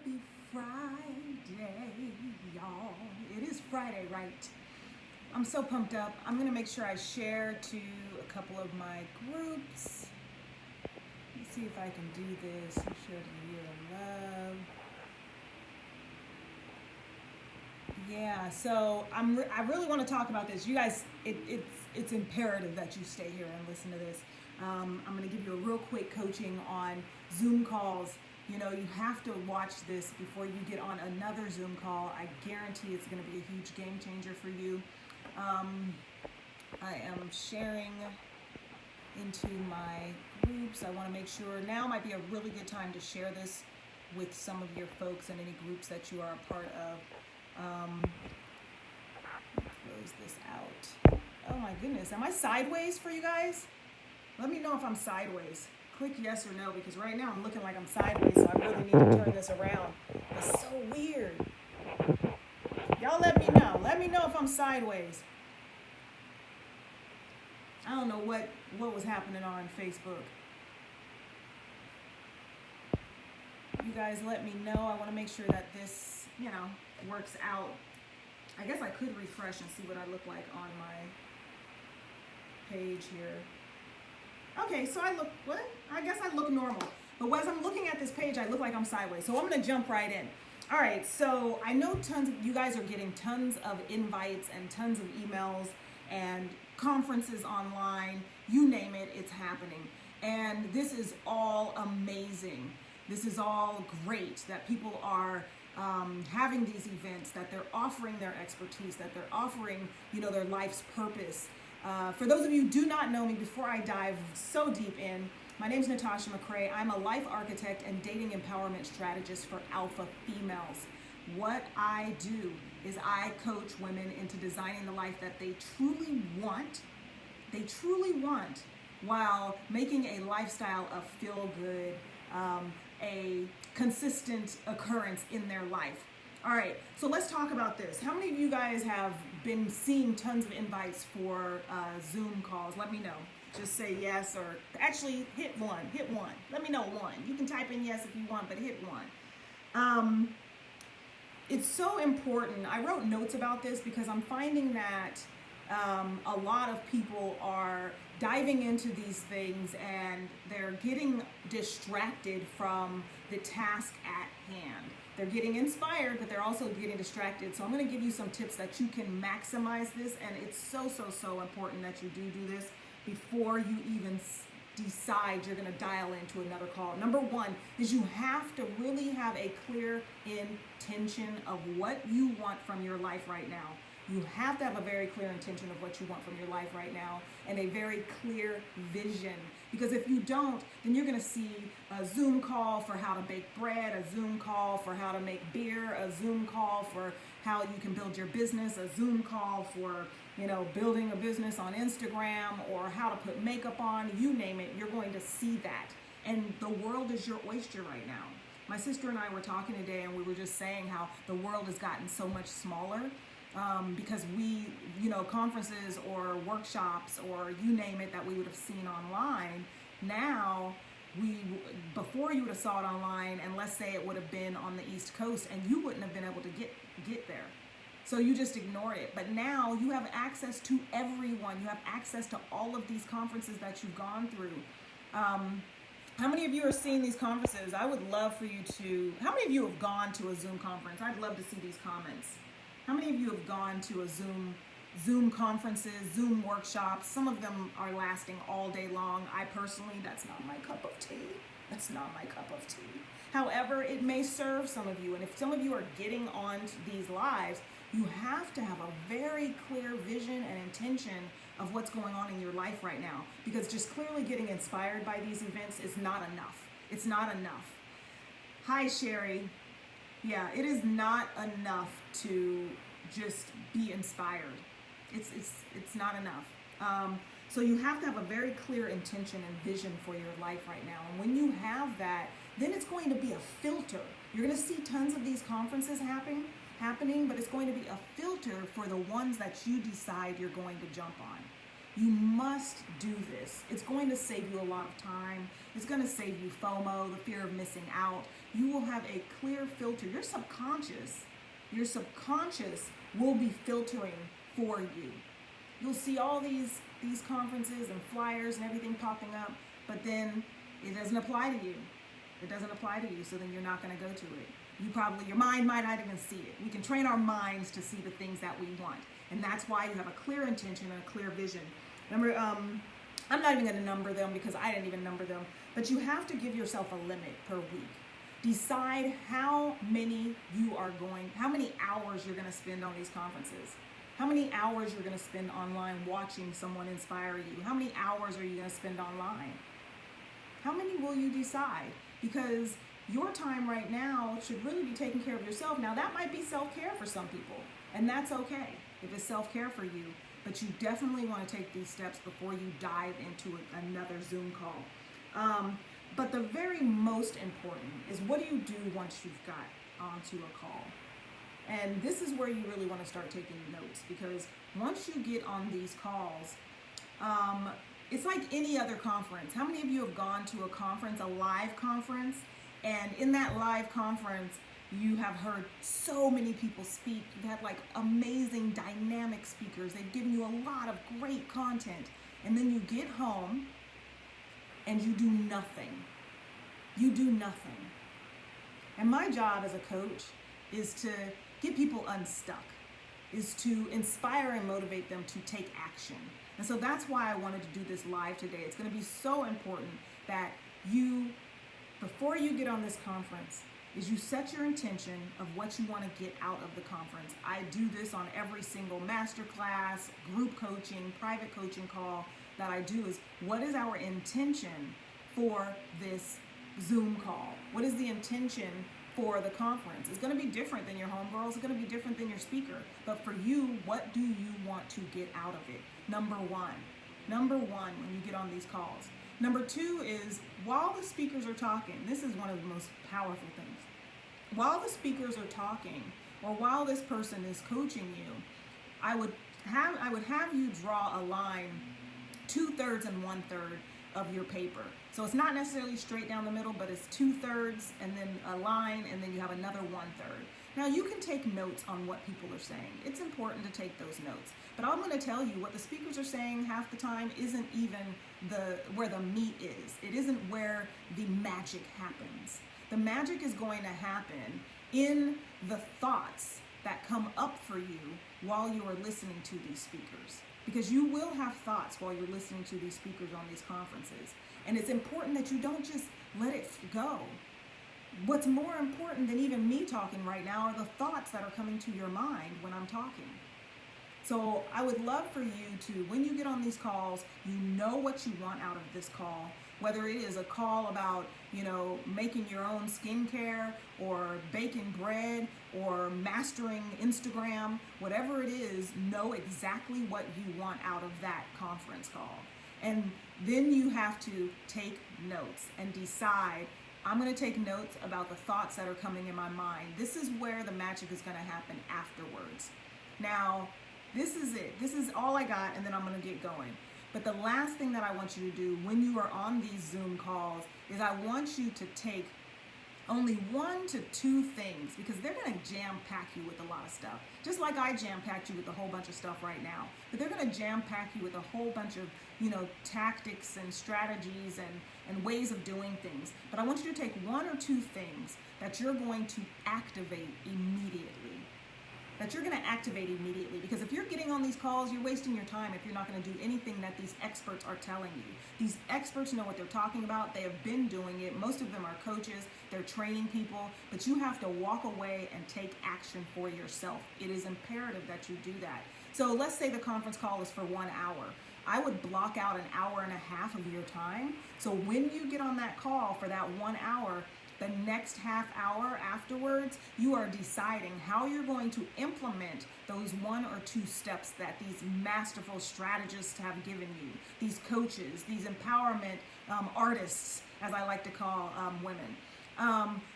Happy Friday, y'all. It is Friday, right? I'm so pumped up. I'm gonna make sure I share to a couple of my groups. Let's see if I can do this. Share the year of love. Yeah, so I really want to talk about this. You guys, it's imperative that you stay here and listen to this. I'm going to give you a real quick coaching on Zoom calls. You know, you have to watch this before you get on another Zoom call. I guarantee it's going to be a huge game changer for you. I am sharing into my groups. I want to make sure now might be a really good time to share this with some of your folks and any groups that you are a part of. Close this out. Oh my goodness, am I sideways for you guys? Let me know if I'm sideways. Click yes or no, because right now I'm looking like I'm sideways, so I really need to turn this around. It's so weird. Y'all let me know. Let me know if I'm sideways. I don't know what was happening on Facebook. You guys let me know. I want to make sure that this, works out. I guess I could refresh and see what I look like on my page here. Okay, so I guess I look normal. But as I'm looking at this page, I look like I'm sideways. So I'm going to jump right in. All right, so I know you guys are getting tons of invites and tons of emails and conferences online. You name it, it's happening. And this is all amazing. This is all great that people are having these events, that they're offering their expertise, that they're offering, their life's purpose. For those of you who do not know me, before I dive so deep in, my name is Natasha McCray. I'm a life architect and dating empowerment strategist for alpha females. What I do is I coach women into designing the life that they truly want. They truly want, while making a lifestyle of feel good, a consistent occurrence in their life. All right, so let's talk about this. How many of you guys have been seeing tons of invites for Zoom calls? Let me know. Just say yes, or actually hit one. Let me know one. You can type in yes if you want, but hit one. It's so important. I wrote notes about this because I'm finding that a lot of people are diving into these things and they're getting distracted from the task at hand. They're getting inspired, but they're also getting distracted. So I'm going to give you some tips that you can maximize this, and it's so important that you do this before you even decide you're going to dial into another call. Number one is you have to really have a clear intention of what you want from your life right now. You have to have a very clear intention of what you want from your life right now, and a very clear vision. Because if you don't, then you're going to see a Zoom call for how to bake bread, a Zoom call for how to make beer, a Zoom call for how you can build your business, a Zoom call for, building a business on Instagram, or how to put makeup on, you name it, you're going to see that. And the world is your oyster right now. My sister and I were talking today, and we were just saying how the world has gotten so much smaller. Because we, conferences or workshops or you name it that we would have seen online, now before you would have saw it online, and let's say it would have been on the East Coast, and you wouldn't have been able to get there. So you just ignored it. But now you have access to everyone. You have access to all of these conferences that you've gone through. How many of you are seeing these conferences? I would love for you to, how many of you have gone to a Zoom conference? I'd love to see these comments. How many of you have gone to a Zoom conferences, Zoom workshops? Some of them are lasting all day long. I personally, that's not my cup of tea. That's not my cup of tea. However, it may serve some of you. And if some of you are getting on these lives, you have to have a very clear vision and intention of what's going on in your life right now. Because just clearly getting inspired by these events is not enough. It's not enough. Hi, Sherry. Yeah, it is not enough to just be inspired. It's not enough. So you have to have a very clear intention and vision for your life right now. And when you have that, then it's going to be a filter. You're going to see tons of these conferences happening, but it's going to be a filter for the ones that you decide you're going to jump on. You must do this. It's going to save you a lot of time. It's going to save you FOMO, the fear of missing out. You will have a clear filter. Your subconscious will be filtering for you. You'll see all these conferences and flyers and everything popping up, but then it doesn't apply to you. It doesn't apply to you, so then you're not going to go to it. Your mind might not even see it. We can train our minds to see the things that we want. And that's why you have a clear intention and a clear vision. Remember, I'm not even going to number them because I didn't even number them, but you have to give yourself a limit per week. Decide how many hours you're going to spend on these conferences. How many hours you're going to spend online watching someone inspire you. How many hours are you going to spend online? How many will you decide? Because your time right now should really be taking care of yourself. Now, that might be self-care for some people, and that's okay if it's self-care for you, but you definitely want to take these steps before you dive into another Zoom call. But the very most important is, what do you do once you've got onto a call? And this is where you really want to start taking notes, because once you get on these calls, it's like any other conference. How many of you have gone to a conference, a live conference, and in that live conference, you have heard so many people speak. You've had like amazing dynamic speakers. They've given you a lot of great content. And then you get home and you do nothing. You do nothing. And my job as a coach is to get people unstuck, is to inspire and motivate them to take action. And so that's why I wanted to do this live today. It's going to be so important that you, before you get on this conference, is you set your intention of what you want to get out of the conference. I do this on every single masterclass, group coaching, private coaching call that I do. Is what is our intention for this Zoom call? What is the intention for the conference? It's going to be different than your homegirls. It's going to be different than your speaker. But for you, what do you want to get out of it? Number one, when you get on these calls. Number two is, while the speakers are talking, this is one of the most powerful things. While the speakers are talking, or while this person is coaching you, I would have you draw a line 2/3 and 1/3 of your paper. So it's not necessarily straight down the middle, but it's 2/3 and then a line, and then you have another 1/3. Now, you can take notes on what people are saying. It's important to take those notes. But I'm going to tell you, what the speakers are saying half the time isn't even where the meat is. It isn't where the magic happens. The magic is going to happen in the thoughts that come up for you while you are listening to these speakers. Because you will have thoughts while you're listening to these speakers on these conferences. And it's important that you don't just let it go. What's more important than even me talking right now are the thoughts that are coming to your mind when I'm talking. So I would love for you to, when you get on these calls, you know what you want out of this call. Whether it is a call about, making your own skincare, or baking bread, or mastering Instagram, whatever it is, know exactly what you want out of that conference call. And then you have to take notes and decide, I'm going to take notes about the thoughts that are coming in my mind. This is where the magic is going to happen afterwards. Now, this is it. This is all I got, and then I'm going to get going. But the last thing that I want you to do when you are on these Zoom calls is I want you to take only 1 to 2 things, because they're going to jam-pack you with a lot of stuff. Just like I jam-packed you with a whole bunch of stuff right now. But they're going to jam-pack you with a whole bunch of, tactics and strategies and ways of doing things. But I want you to take 1 or 2 things that you're going to activate immediately. Because if you're getting on these calls, you're wasting your time if you're not going to do anything that these experts are telling you. These experts know what they're talking about. They have been doing it. Most of them are coaches. They're training people. But you have to walk away and take action for yourself. It is imperative that you do that. So let's say the conference call is for 1 hour. I would block out 1.5 hours of your time. So when you get on that call for that 1 hour, the next half hour afterwards, you are deciding how you're going to implement those 1 or 2 steps that these masterful strategists have given you, these coaches, these empowerment artists, as I like to call women.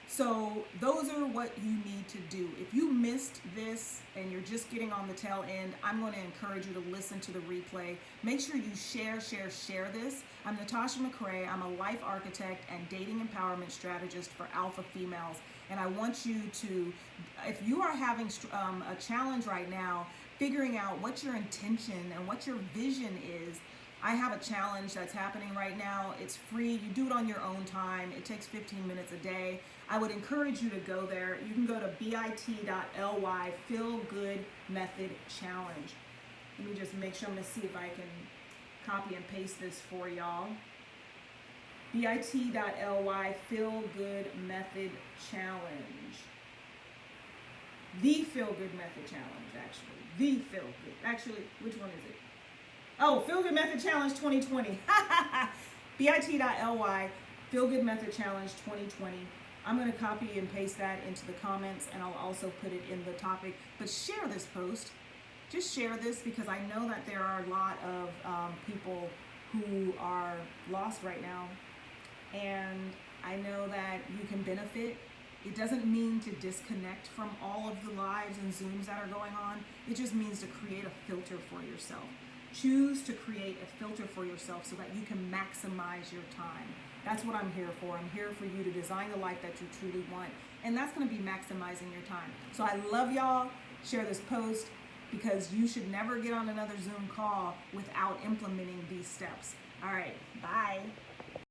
So those are what you need to do. If you missed this and you're just getting on the tail end, I'm going to encourage you to listen to the replay. Make sure you share this. I'm Natasha McCray. I'm a life architect and dating empowerment strategist for alpha females. And I want you to, if you are having a challenge right now, figuring out what your intention and what your vision is, I have a challenge that's happening right now. It's free. You do it on your own time. It takes 15 minutes a day. I would encourage you to go there. You can go to bit.ly Feel Good Method Challenge. Let me just make sure. I'm going to see if I can copy and paste this for y'all. bit.ly Feel Good Method Challenge. The Feel Good Method Challenge, actually. The Feel Good. Actually, which one is it? Oh, Feel Good Method Challenge 2020. bit.ly Feel Good Method Challenge 2020. I'm going to copy and paste that into the comments, and I'll also put it in the topic. But share this post. Just share this, because I know that there are a lot of people who are lost right now. And I know that you can benefit. It doesn't mean to disconnect from all of the lives and Zooms that are going on. It just means to create a filter for yourself. Choose to create a filter for yourself so that you can maximize your time. That's what I'm here for. I'm here for you to design the life that you truly want. And that's going to be maximizing your time. So I love y'all. Share this post, because you should never get on another Zoom call without implementing these steps. All right. Bye.